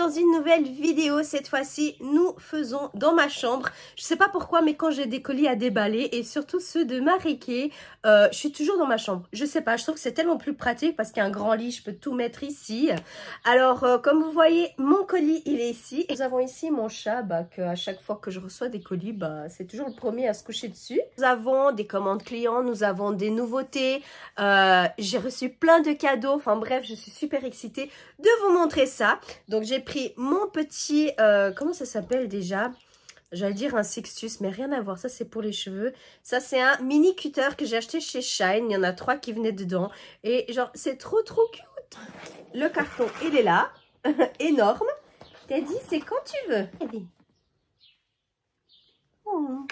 dans une nouvelle vidéo. Cette fois-ci, nous faisons dans ma chambre. Je sais pas pourquoi, mais quand j'ai des colis à déballer et surtout ceux de Marike, je suis toujours dans ma chambre. Je sais pas, je trouve que c'est tellement plus pratique parce qu'il y a un grand lit, je peux tout mettre ici. Alors, comme vous voyez, mon colis, il est ici. Nous avons ici mon chat, que à chaque fois que je reçois des colis, c'est toujours le premier à se coucher dessus. Nous avons des commandes clients, nous avons des nouveautés. J'ai reçu plein de cadeaux. Enfin bref, je suis super excitée de vous montrer ça. Donc j'ai pris mon petit, comment ça s'appelle déjà? J'allais dire un Sixtus, mais rien à voir. Ça, c'est pour les cheveux. Ça, c'est un mini cutter que j'ai acheté chez Shine. Il y en a 3 qui venaient dedans. Et genre, c'est trop cute. Le carton, il est là. Énorme. Teddy, c'est quand tu veux. Teddy. Oh.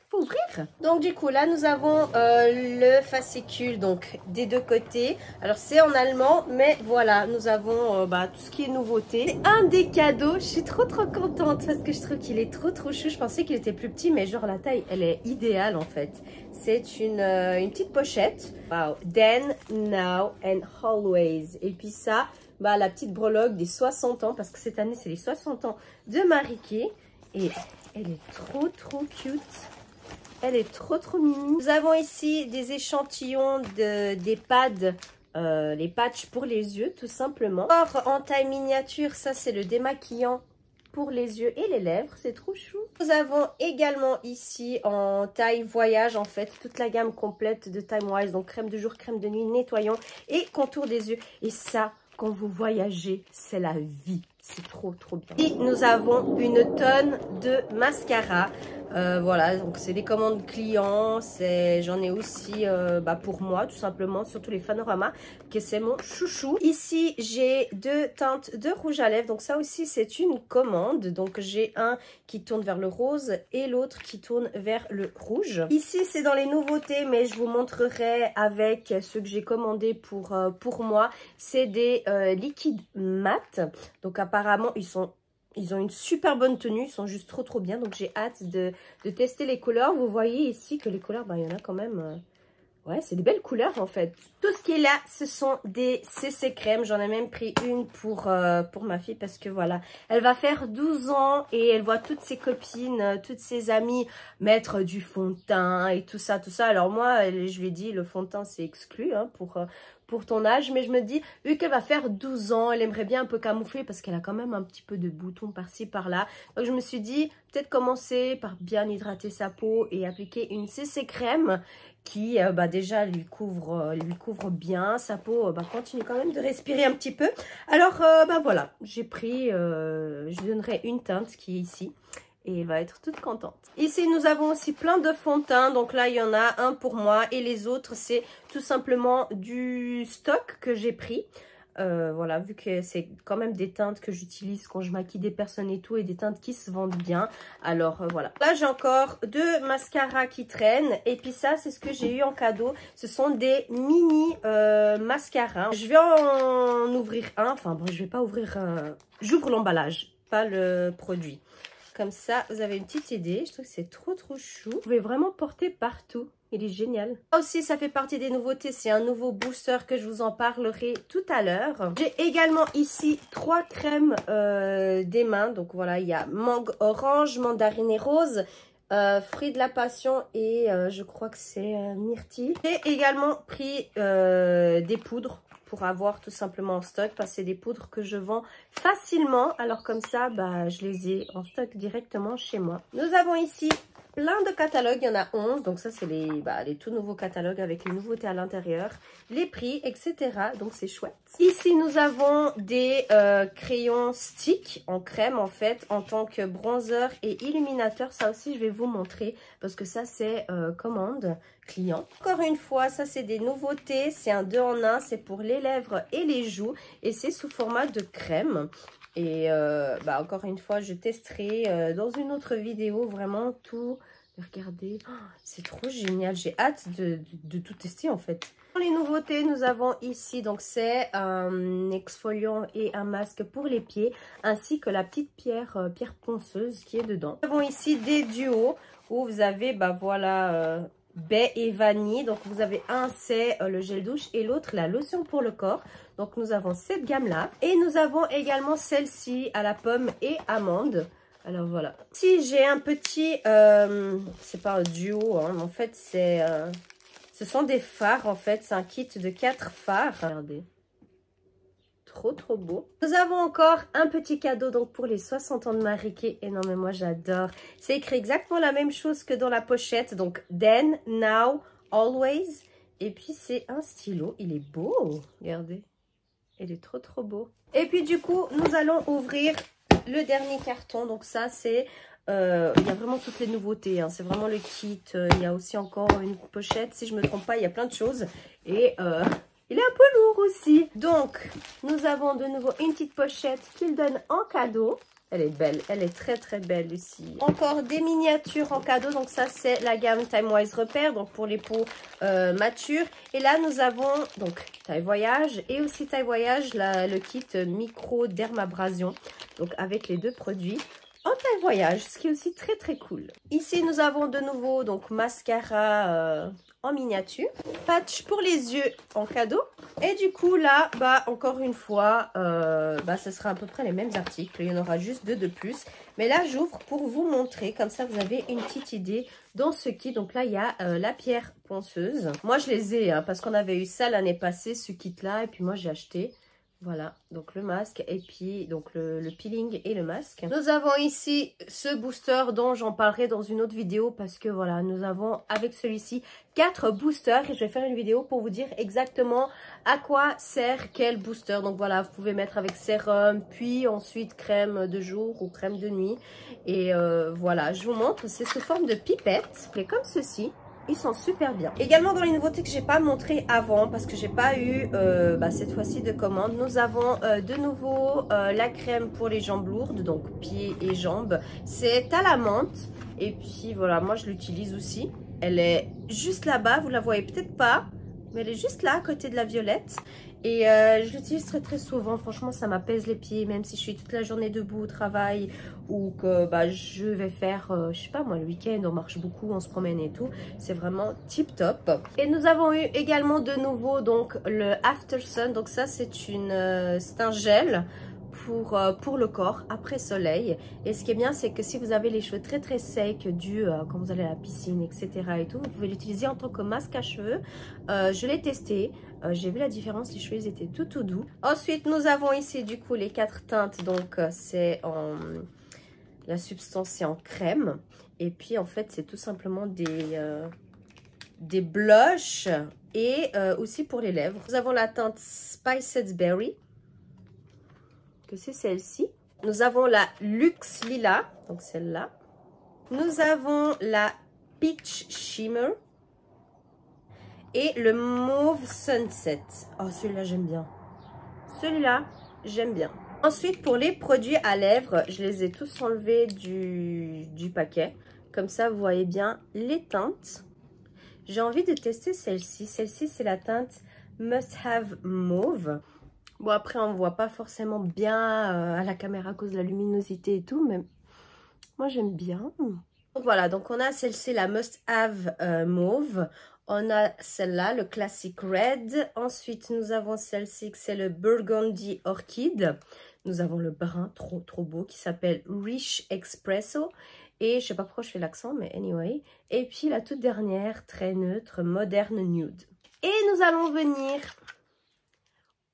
Faut ouvrir. Donc du coup là nous avons le fascicule donc des deux côtés. Alors c'est en allemand, mais voilà, nous avons tout ce qui est nouveauté. C'est un des cadeaux. Je suis trop contente parce que je trouve qu'il est trop chou. Je pensais qu'il était plus petit, mais genre la taille elle est idéale en fait. C'est une petite pochette. Wow. Then, now and always. Et puis ça, la petite breloque des 60 ans, parce que cette année c'est les 60 ans de Marike. Et elle est trop cute. Elle est trop mimi. Nous avons ici des échantillons des pads, les patchs pour les yeux tout simplement. Or en taille miniature, ça c'est le démaquillant pour les yeux et les lèvres, c'est trop chou. Nous avons également ici en taille voyage en fait, toute la gamme complète de Time Wise, donc crème de jour, crème de nuit, nettoyant et contour des yeux. Et ça, quand vous voyagez, c'est la vie. C'est trop bien. Et nous avons une tonne de mascara. Voilà, donc c'est des commandes clients. J'en ai aussi pour moi, tout simplement, surtout les panoramas, que c'est mon chouchou. Ici, j'ai 2 teintes de rouge à lèvres. Donc ça aussi, c'est une commande. Donc j'ai un qui tourne vers le rose et l'autre qui tourne vers le rouge. Ici, c'est dans les nouveautés, mais je vous montrerai avec ceux que j'ai commandés pour moi. C'est des liquides mat. Donc apparemment, ils ont une super bonne tenue, ils sont juste trop bien. Donc j'ai hâte de tester les couleurs. Vous voyez ici que les couleurs, il y en a quand même... ouais, c'est des belles couleurs en fait. Tout ce qui est là, ce sont des CC crèmes. J'en ai même pris une pour ma fille parce que voilà, elle va faire 12 ans et elle voit toutes ses copines, toutes ses amies mettre du fond de teint et tout ça. Alors moi, je lui ai dit, le fond de teint c'est exclu pour ton âge. Mais je me dis, vu qu'elle va faire 12 ans, elle aimerait bien un peu camoufler parce qu'elle a quand même un petit peu de boutons par-ci par-là. Donc je me suis dit, peut-être commencer par bien hydrater sa peau et appliquer une CC crème qui déjà lui couvre bien sa peau, continue quand même de respirer un petit peu. Alors voilà, j'ai pris, je lui donnerai une teinte qui est ici et elle va être toute contente. Ici nous avons aussi plein de fond de teint, donc là il y en a un pour moi et les autres c'est tout simplement du stock que j'ai pris. Voilà, vu que c'est quand même des teintes que j'utilise quand je maquille des personnes et tout, et des teintes qui se vendent bien. Alors voilà, là j'ai encore 2 mascaras qui traînent, et puis ça c'est ce que j'ai eu en cadeau. Ce sont des mini mascaras. Je vais en ouvrir un, enfin bon, je vais pas ouvrir j'ouvre l'emballage, pas le produit. Comme ça, vous avez une petite idée. Je trouve que c'est trop chou. Vous pouvez vraiment porter partout. Il est génial. Aussi, ça fait partie des nouveautés. C'est un nouveau booster que je vous en parlerai tout à l'heure. J'ai également ici 3 crèmes des mains. Donc voilà, il y a mangue orange, mandarine et rose, fruit de la passion et je crois que c'est myrtille. J'ai également pris des poudres pour avoir tout simplement en stock, parce que c'est des poudres que je vends facilement. Alors comme ça, je les ai en stock directement chez moi. Nous avons ici plein de catalogues, il y en a 11. Donc ça, c'est les tout nouveaux catalogues avec les nouveautés à l'intérieur, les prix, etc. Donc c'est chouette. Ici, nous avons des crayons stick en crème en fait, en tant que bronzer et illuminateur. Ça aussi, je vais vous montrer parce que ça, c'est commande client. Encore une fois, ça c'est des nouveautés. C'est un 2 en 1, c'est pour les lèvres et les joues et c'est sous format de crème. Et encore une fois, je testerai dans une autre vidéo vraiment tout. Regardez, c'est trop génial. J'ai hâte de tout tester en fait. Pour les nouveautés, nous avons ici, donc c'est un exfoliant et un masque pour les pieds, ainsi que la petite pierre ponceuse qui est dedans. Nous avons ici des duos où vous avez, voilà, baie et vanille. Donc vous avez un, c'est le gel douche et l'autre, la lotion pour le corps. Donc nous avons cette gamme-là. Et nous avons également celle-ci à la pomme et amande. Alors voilà. Si j'ai un petit, c'est pas un duo, hein, mais en fait c'est, ce sont des fards en fait. C'est un kit de 4 fards. Regardez. Trop beau. Nous avons encore un petit cadeau donc pour les 60 ans de Mariké. Et non mais moi j'adore. C'est écrit exactement la même chose que dans la pochette. Donc then, now, always. Et puis c'est un stylo. Il est beau. Regardez. Il est trop beau. Et puis du coup nous allons ouvrir le dernier carton. Donc ça c'est... il y a vraiment toutes les nouveautés. Hein. C'est vraiment le kit. Il y a aussi encore une pochette. Si je ne me trompe pas, il y a plein de choses. Et... il est un peu lourd aussi. Donc, nous avons de nouveau une petite pochette qu'il donne en cadeau. Elle est belle. Elle est très belle aussi. Encore des miniatures en cadeau. Donc ça, c'est la gamme Timewise Repair. Donc pour les peaux matures. Et là, nous avons donc taille voyage. Et aussi taille voyage, le kit micro dermabrasion. Donc avec les deux produits en taille voyage. Ce qui est aussi très cool. Ici, nous avons de nouveau donc mascara... en miniature, patch pour les yeux en cadeau. Et du coup là, bah encore une fois, ce sera à peu près les mêmes articles. Il y en aura juste 2 de plus. Mais là j'ouvre pour vous montrer, comme ça vous avez une petite idée dans ce kit. Donc là il y a la pierre ponceuse. Moi je les ai hein, parce qu'on avait eu ça l'année passée, ce kit là. Et puis moi j'ai acheté. Voilà, donc le masque et puis donc le peeling et le masque. Nous avons ici ce booster dont j'en parlerai dans une autre vidéo parce que voilà, nous avons avec celui-ci 4 boosters et je vais faire une vidéo pour vous dire exactement à quoi sert quel booster. Donc voilà, vous pouvez mettre avec sérum, puis ensuite crème de jour ou crème de nuit. Et voilà, je vous montre, c'est sous forme de pipette, qui est comme ceci. Ils sont super bien. Également dans les nouveautés que j'ai pas montré avant parce que j'ai pas eu cette fois-ci de commande, nous avons de nouveau la crème pour les jambes lourdes, donc pieds et jambes. C'est à la menthe et puis voilà, moi je l'utilise aussi. Elle est juste là-bas, vous la voyez peut-être pas, mais elle est juste là à côté de la violette. Et je l'utilise très souvent, franchement ça m'apaise les pieds, même si je suis toute la journée debout au travail ou que je vais faire, je sais pas moi, le week-end on marche beaucoup, on se promène et tout, c'est vraiment tip top. Et nous avons eu également de nouveau donc le After Sun, donc ça c'est un gel pour le corps après soleil. Et ce qui est bien c'est que si vous avez les cheveux très secs dû quand vous allez à la piscine etc et tout, vous pouvez l'utiliser en tant que masque à cheveux. Je l'ai testé, j'ai vu la différence, les cheveux ils étaient tout doux. Ensuite nous avons ici du coup les 4 teintes, donc c'est en... la substance c'est en crème. Et puis en fait c'est tout simplement des blushs et aussi pour les lèvres. Nous avons la teinte Spiced Berry, que c'est celle-ci. Nous avons la Luxe Lila, donc celle-là. Nous avons la Peach Shimmer et le Mauve Sunset. Oh, celui-là j'aime bien. Celui-là j'aime bien. Ensuite, pour les produits à lèvres, je les ai tous enlevés du paquet. Comme ça, vous voyez bien les teintes. J'ai envie de tester celle-ci. Celle-ci, c'est la teinte Must Have Mauve. Bon, après, on ne voit pas forcément bien à la caméra à cause de la luminosité et tout, mais moi, j'aime bien. Donc voilà, donc on a celle-ci, la Must Have Mauve. On a celle-là, le Classic Red. Ensuite, nous avons celle-ci, c'est le Burgundy Orchid. Nous avons le brun, trop beau, qui s'appelle Rich Espresso. Et je sais pas pourquoi je fais l'accent, mais anyway. Et puis la toute dernière, très neutre, Modern Nude. Et nous allons venir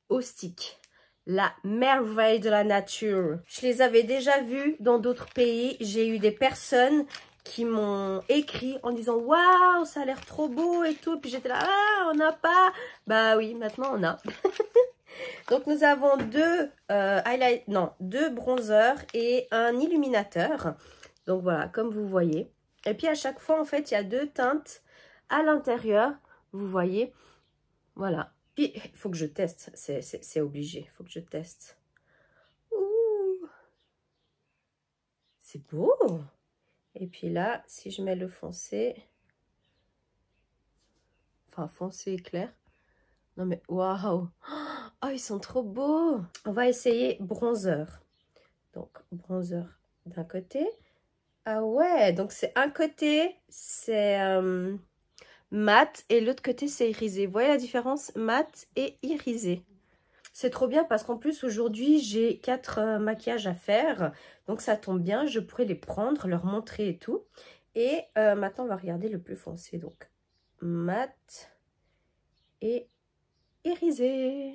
au stick. La merveille de la nature. Je les avais déjà vus dans d'autres pays. J'ai eu des personnes qui m'ont écrit en disant waouh, ça a l'air trop beau et tout. Puis j'étais là, ah, on n'a pas. Bah oui, maintenant on a. Donc nous avons deux bronzers et un illuminateur. Donc voilà, comme vous voyez. Et puis à chaque fois, en fait, il y a 2 teintes à l'intérieur. Vous voyez. Voilà. Puis, il faut que je teste. C'est obligé. Il faut que je teste. Ouh. C'est beau. Et puis là, si je mets le foncé. Enfin, foncé et clair. Non mais, waouh. Oh, ils sont trop beaux. On va essayer bronzer. Donc, bronzer d'un côté. Ah ouais, donc c'est un côté, c'est mat et l'autre côté c'est irisé. Vous voyez la différence? Mat et irisé. C'est trop bien parce qu'en plus aujourd'hui j'ai 4 maquillages à faire. Donc ça tombe bien, je pourrais les prendre, leur montrer et tout. Et maintenant on va regarder le plus foncé. Donc mat et irisé.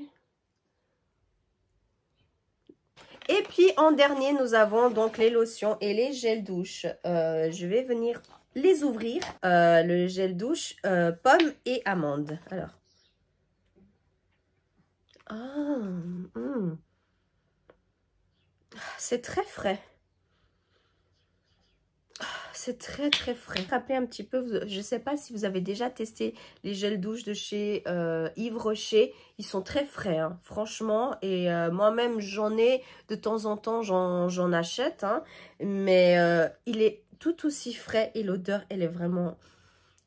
Et puis en dernier, nous avons donc les lotions et les gels douche. Je vais venir les ouvrir. Le gel douche pomme et amande. Alors. C'est très frais. C'est très très frais. Rappelez un petit peu, je ne sais pas si vous avez déjà testé les gels douche de chez Yves Rocher. Ils sont très frais, hein, franchement. Et moi-même, j'en ai de temps en temps, j'en achète. Hein, mais il est tout aussi frais et l'odeur, elle est vraiment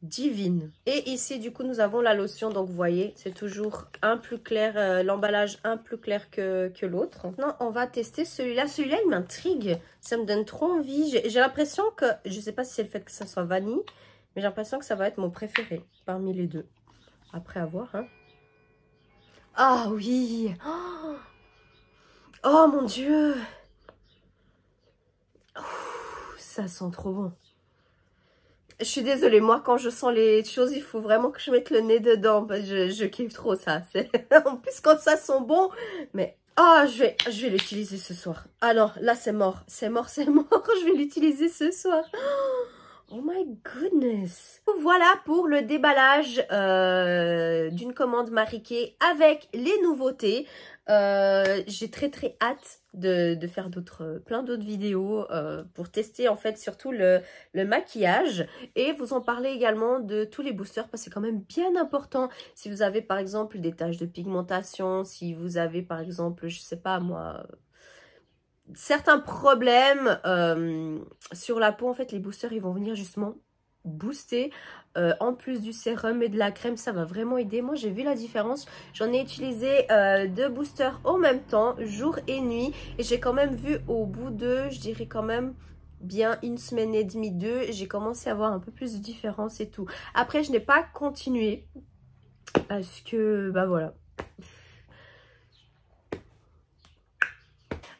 divine. Et ici, du coup, nous avons la lotion. Donc, vous voyez, c'est toujours un plus clair, l'emballage un plus clair que l'autre. Maintenant, on va tester celui-là. Celui-là, il m'intrigue. Ça me donne trop envie. J'ai l'impression que, je sais pas si c'est le fait que ça soit vanille, mais j'ai l'impression que ça va être mon préféré parmi les deux. Après avoir, hein. Ah oui! Oh mon Dieu! Ça sent trop bon. Je suis désolée, moi quand je sens les choses, il faut vraiment que je mette le nez dedans. Je kiffe trop ça. En plus quand ça sent bon, mais je vais l'utiliser ce soir. Ah non, là c'est mort, c'est mort, c'est mort. Je vais l'utiliser ce soir. Oh my goodness. Voilà pour le déballage d'une commande Marie-Kay avec les nouveautés. J'ai très hâte de faire plein d'autres vidéos pour tester en fait surtout le maquillage et vous en parler également de tous les boosters parce que c'est quand même bien important si vous avez par exemple des taches de pigmentation, si vous avez par exemple, je sais pas moi, certains problèmes sur la peau. En fait les boosters ils vont venir justement booster en plus du sérum et de la crème, ça va vraiment aider. Moi j'ai vu la différence, j'en ai utilisé 2 boosters en même temps, jour et nuit, et j'ai quand même vu au bout de, je dirais quand même bien 1 semaine et demie, 2, j'ai commencé à voir un peu plus de différence et tout. Après je n'ai pas continué parce que bah voilà.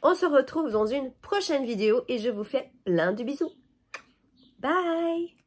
On se retrouve dans une prochaine vidéo et je vous fais plein de bisous. Bye!